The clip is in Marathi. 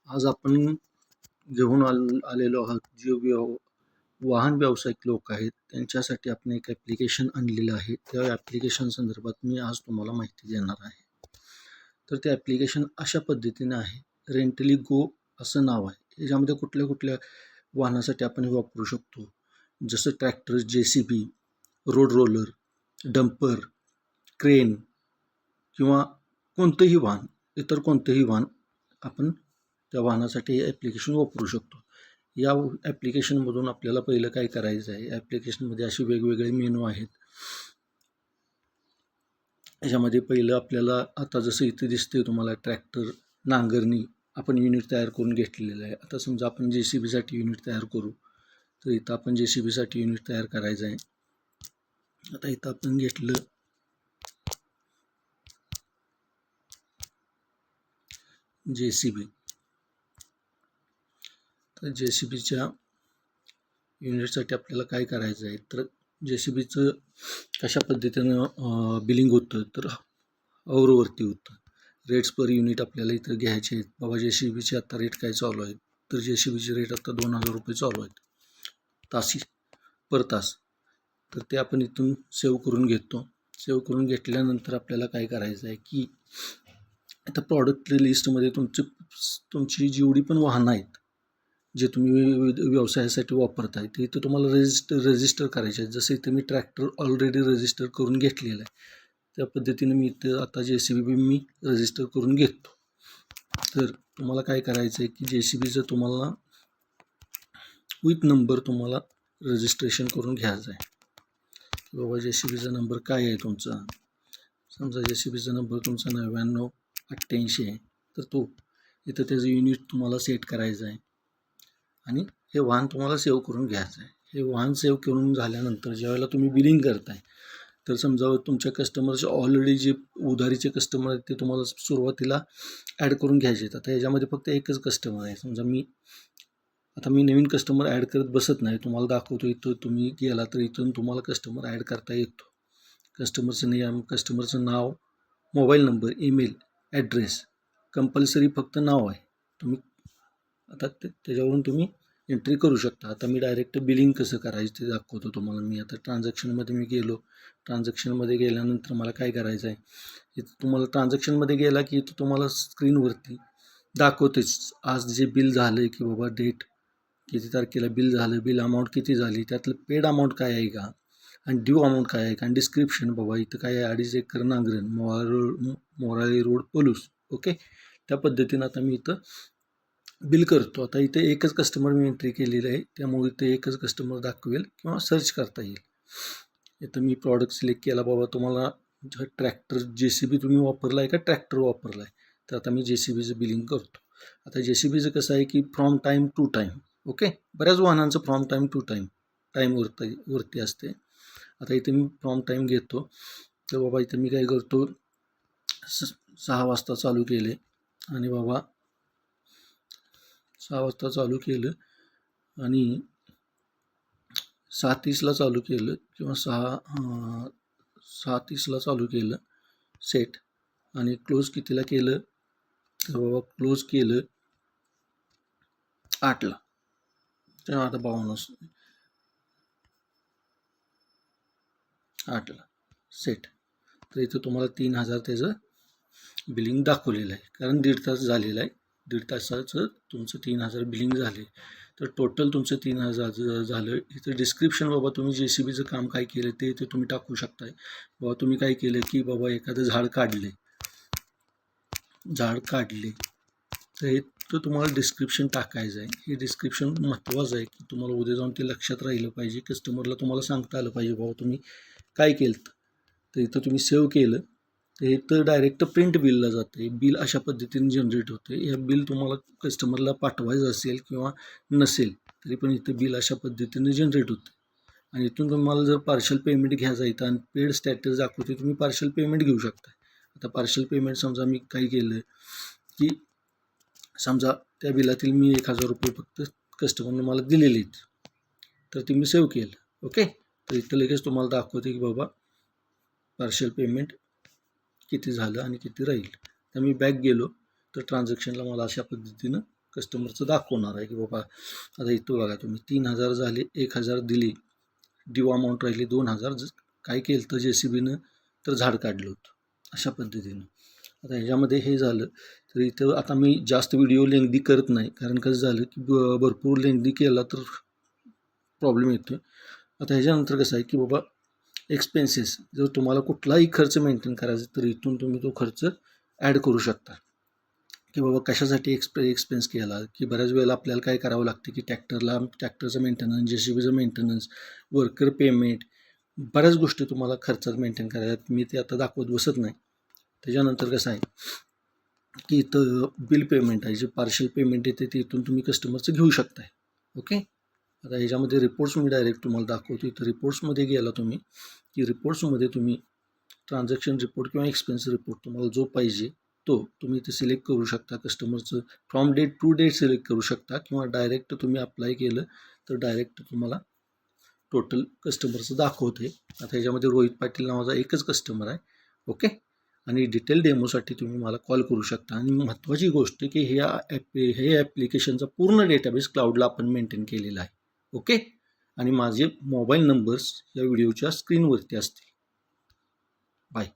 आज आपण घेऊन आलेलो आहोत जे वाहन व्यावसायिक लोक आहेत त्यांच्यासाठी आपण एक ॲप्लिकेशन आणलेलं आहे. त्या ॲप्लिकेशन संदर्भात मी आज तुम्हाला माहिती देणार आहे. तर ते ॲप्लिकेशन अशा पद्धतीने आहे, रेंटली गो असं नाव आहे. याच्यामध्ये कुठल्या कुठल्या वाहनासाठी आपण हे वापरू शकतो, जसं tractor, JCB, road roller, dumper, crane किंवा कोणतंही वाहन, इतर कोणतंही वाहन आपण त्या वाहनासाठी हे ॲप्लिकेशन वापरू शकतो. या ॲप्लिकेशनमधून आपल्याला पहिलं काय करायचं आहे, ॲप्लिकेशनमध्ये असे वेगवेगळे मेनू आहेत. याच्यामध्ये पहिलं आपल्याला आता जसं इथे दिसते तुम्हाला ट्रॅक्टर, नांगरणी आपण युनिट तयार करून घेतलेलं आहे. आता समजा आपण JCBसाठी युनिट तयार करू, तर इथं आपण JCBसाठी युनिट तयार करायचं आहे. आता इथं आपण घेतलं JCB. तर JCBच्या युनिटसाठी आपल्याला काय करायचं आहे, तर JCBचं कशा पद्धतीनं बिलिंग होतं, तर औरवरती होतं. रेट्स पर युनिट आपल्याला इथं घ्यायचे आहेत. बाबा JCBचे आता रेट काय चालू आहेत, तर JCBचे रेट आता 2000 रुपये चालू आहेत तासी पर तास. तर ते आपण इथून सेव्ह करून घेतो. सेव्ह करून घेतल्यानंतर आपल्याला काय करायचं आहे की आता प्रॉडक्ट लिस्टमध्ये तुमची जेवढी पण वाहनं आहेत जे तुम्ही व्यवसायासाठी वापरताय ते इथं तुम्हाला रजिस्टर करायचे आहेत. जसं इथं मी ट्रॅक्टर ऑलरेडी रजिस्टर करून घेतलेलं आहे, त्या पद्धतीने मी इथं आता JCB मी रजिस्टर करून घेतो. तर तुम्हाला काय करायचं आहे की JCBचं तुम्हाला विथ नंबर तुम्हाला रजिस्ट्रेशन करून घ्यायचं आहे. बाबा JCBचा नंबर काय आहे तुमचा, समजा JCBचा नंबर तुमचा 9988 आहे, तर तो इथं त्याचं युनिट तुम्हाला सेट करायचं आहे आणि हे वाहन तुम्हाला सेव्ह करून घ्यायचं आहे. हे वाहन सेव्ह करून झाल्यानंतर ज्यावेळेला तुम्ही बिलिंग करताय, तर समजा तुमच्या कस्टमरचे ऑलरेडी जे उधारीचे कस्टमर आहेत ते तुम्हाला सुरुवातीला ॲड करून घ्यायचे आहेत. आता याच्यामध्ये फक्त एकच कस्टमर आहे. समजा मी नवीन कस्टमर ॲड करत बसत नाही, तुम्हाला दाखवतो. इथं तुम्ही गेला तर इथून तुम्हाला कस्टमर ॲड करता येतो. कस्टमरचं नाव, mobile number, email, address, compulsory फक्त नाव आहे. तुम्ही आता त्याच्यावरून तुम्ही एंट्री करू शकता. आता मी डायरेक्ट बिलिंग कसं करायचं ते दाखवतो तुम्हाला. मी आता ट्रान्झॅक्शनमध्ये गेलो. ट्रान्झॅक्शनमध्ये गेल्यानंतर मला काय करायचं आहे, इथं तुम्हाला ट्रान्झॅक्शनमध्ये गेला की इथं तुम्हाला स्क्रीनवरती दाखवतेच आज जे बिल झालं आहे की बाबा डेट किती तारखेला बिल झालं, बिल अमाऊंट किती झाली, त्यातलं पेड अमाऊंट काय आहे का, आणि ड्यू अमाऊंट काय आहे का, आणि डिस्क्रिप्शन बाबा इथं काय आहे, 2.5 एकर नांगरण, मोराळी रोड पलूस. ओके, त्या पद्धतीनं आता मी इथं बिल करतो. आता इथे एकच कस्टमर मी एंट्री केलेलं आहे, त्यामुळे इथे एकच कस्टमर दाखवेल किंवा सर्च करता येईल. इथं मी प्रॉडक्ट सिलेक्ट केला. बाबा तुम्हाला ट्रॅक्टर JCB तुम्ही वापरला आहे का ट्रॅक्टर वापरला आहे, तर आता मी JCBचं बिलिंग करतो. आता JCBचं कसं आहे की from time to time, okay, बऱ्याच वाहनांचं फ्रॉम टाईम टू टाईम वरती असते. आता इथे मी फ्रॉम टाईम घेतो. तर बाबा इथं मी काय करतो, 6 वाजता चालू केले आणि बाबा 6 वाजता चालू केलं आणि 6:30ला चालू केलं किंवा 6:30ला चालू केलं सेट, आणि क्लोज कितीला केलं, तर बाबा क्लोज केलं 8ला. तेव्हा आता 8ला सेट. तर इथं तुम्हाला 3000 त्याचं बिलिंग दाखवलेलं आहे, कारण 1.5 तास झालेला आहे. 1.5 तासाचं तुमचं 3000 बिलिंग झाले. तर टोटल तुमचं 3000 झालं. इथं डिस्क्रिप्शन बाबा तुम्ही JCBचं काम काय केलं ते तुम्ही टाकू शकताय. बाबा तुम्ही काय केलं की बाबा एखादं झाड काढले, तर हे तर तुम्हाला डिस्क्रिप्शन टाकायचं आहे. हे डिस्क्रिप्शन महत्त्वाचं आहे की तुम्हाला उद्या जाऊन ते लक्षात राहिलं पाहिजे. कस्टमरला तुम्हाला सांगता आलं पाहिजे बाबा तुम्ही काय केलं. तर इथं तुम्ही सेव्ह केलं तर हे तर डायरेक्ट प्रिंट बिलला जाते. बिल अशा पद्धतीने जनरेट होते. हे बिल तुम्हाला कस्टमरला पाठवायचं असेल किंवा नसेल तरी पण इथं बिल अशा पद्धतीने जनरेट होते. आणि इथून तुम्हाला जर पार्शल पेमेंट घ्यायचं आहे आणि पेड स्टॅटस दाखवते, तुम्ही पार्शल पेमेंट घेऊ शकता. आता पार्शल पेमेंट समजा मी काय केलं की समजा त्या बिलातील मी 1000 रुपये फक्त कस्टमरने मला दिलेले आहेत, तर ते मी सेव्ह केलं. ओके, तर इथं लगेच तुम्हाला दाखवते की बाबा पार्शल पेमेंट किती झालं आणि किती राहील. तर मी बॅक गेलो तर ट्रान्झॅक्शनला मला अशा पद्धतीनं कस्टमरचं दाखवणार आहे की बाबा आता इथं बघा तुम्ही 3,000 झाले, 1,000 दिली, ड्यू अमाऊंट राहिली 2,000. काय केलं तर JCBनं तर झाड काढलं होतं अशा पद्धतीनं. आता ह्याच्यामध्ये हे झालं. तर इथं आता मी जास्त व्हिडिओ लेंदी करत नाही, कारण कसं झालं की भरपूर लेंदी केला तर प्रॉब्लेम येतो. आता ह्याच्यानंतर कसं आहे की बाबा एक्सपेन्सेस, जर तुम्हाला कुठलाही खर्च मेंटेन करायचा तर इथून तुम्ही तो खर्च ॲड करू शकता की बाबा कशासाठी एक्सपेन्स केला. की बऱ्याच वेळेला आपल्याला काय करावं लागतं की ट्रॅक्टरचं मेंटेनन्स, JCBचं मेंटेनन्स, वर्कर पेमेंट, बऱ्याच गोष्टी तुम्हाला खर्चात मेंटेन करायच्यात. मी ते आता दाखवत बसत नाही. त्याच्यानंतर कसं आहे की इथं बिल पेमेंट आहे, जे पार्शल पेमेंट येते ते इथून तुम्ही कस्टमरचं घेऊ शकताय. ओके. आता ह्याच्यामध्ये रिपोर्ट्स मी डायरेक्ट तुम्हाला दाखवतो. इथं रिपोर्ट्समध्ये गेला तुम्ही की रिपोर्ट्समध्ये तुम्ही ट्रान्झॅक्शन रिपोर्ट किंवा एक्सपेन्स रिपोर्ट तुम्हाला जो पाहिजे तो तुम्ही इथे सिलेक्ट करू शकता. कस्टमरचं from date to date select करू शकता किंवा डायरेक्ट तुम्ही अप्लाय केलं तर डायरेक्ट तुम्हाला टोटल कस्टमरचं दाखवते. आता ह्याच्यामध्ये रोहित पाटील नावाचा एकच कस्टमर आहे. ओके. आणि डिटेल डेमोसाठी तुम्ही मला कॉल करू शकता. आणि महत्त्वाची गोष्ट की हे ॲप्लिकेशनचा पूर्ण डेटाबेस क्लाउडला आपण मेंटेन केलेला आहे. ओके. आणि माझे मोबाईल नंबर्स या व्हिडिओच्या स्क्रीनवरती असतील. बाय.